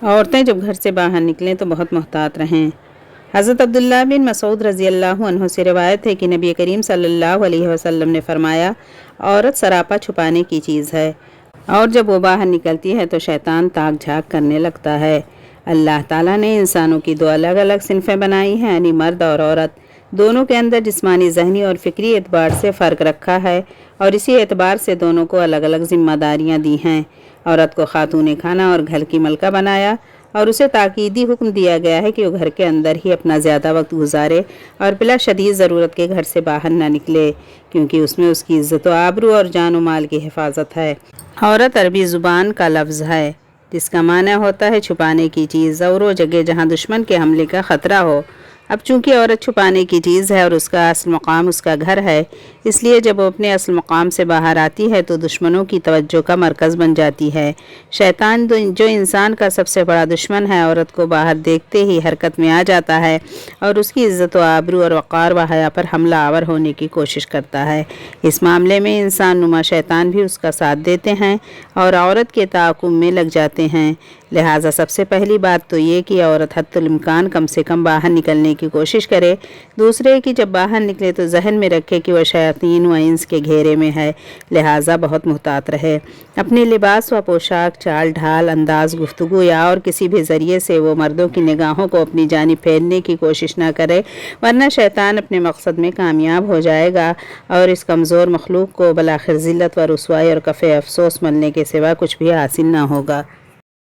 عورتیں جب گھر سے باہر نکلیں تو بہت محتاط رہیں۔ حضرت عبداللہ بن مسعود رضی اللہ عنہ سے روایت ہے کہ نبی کریم صلی اللہ علیہ وسلم نے فرمایا، عورت سراپا چھپانے کی چیز ہے، اور جب وہ باہر نکلتی ہے تو شیطان تاک جھاک کرنے لگتا ہے۔ اللہ تعالیٰ نے انسانوں کی دو الگ الگ صنفیں بنائی ہیں، یعنی مرد اور عورت۔ دونوں کے اندر جسمانی، ذہنی اور فکری اعتبار سے فرق رکھا ہے، اور اسی اعتبار سے دونوں کو الگ الگ ذمہ داریاں دی ہیں۔ عورت کو خاتون خانہ اور گھر کی ملکہ بنایا، اور اسے تاکیدی حکم دیا گیا ہے کہ وہ گھر کے اندر ہی اپنا زیادہ وقت گزارے اور بلا شدید ضرورت کے گھر سے باہر نہ نکلے، کیونکہ اس میں اس کی عزت و آبرو اور جان و مال کی حفاظت ہے۔ عورت عربی زبان کا لفظ ہے جس کا معنی ہوتا ہے چھپانے کی چیز، اور وہ جگہ جہاں دشمن کے حملے کا خطرہ ہو۔ اب چونکہ عورت چھپانے کی چیز ہے اور اس کا اصل مقام اس کا گھر ہے، اس لیے جب وہ اپنے اصل مقام سے باہر آتی ہے تو دشمنوں کی توجہ کا مرکز بن جاتی ہے۔ شیطان جو انسان کا سب سے بڑا دشمن ہے، عورت کو باہر دیکھتے ہی حرکت میں آ جاتا ہے اور اس کی عزت و آبرو اور وقار و حیا پر حملہ آور ہونے کی کوشش کرتا ہے۔ اس معاملے میں انسان نما شیطان بھی اس کا ساتھ دیتے ہیں اور عورت کے تعاقب میں لگ جاتے ہیں۔ لہٰذا سب سے پہلی بات تو یہ کہ عورت حتی الامکان کم سے کم باہر نکلنے کی کوشش کرے۔ دوسرے کہ جب باہر نکلے تو ذہن میں رکھے کہ وہ شیاطین و انس کے گھیرے میں ہے، لہٰذا بہت محتاط رہے۔ اپنے لباس و پوشاک، چال ڈھال، انداز گفتگو یا اور کسی بھی ذریعے سے وہ مردوں کی نگاہوں کو اپنی جانب پھیرنے کی کوشش نہ کرے، ورنہ شیطان اپنے مقصد میں کامیاب ہو جائے گا اور اس کمزور مخلوق کو بالآخر ذلت و رسوائی اور کفِ افسوس ملنے کے سوا کچھ بھی حاصل نہ ہوگا۔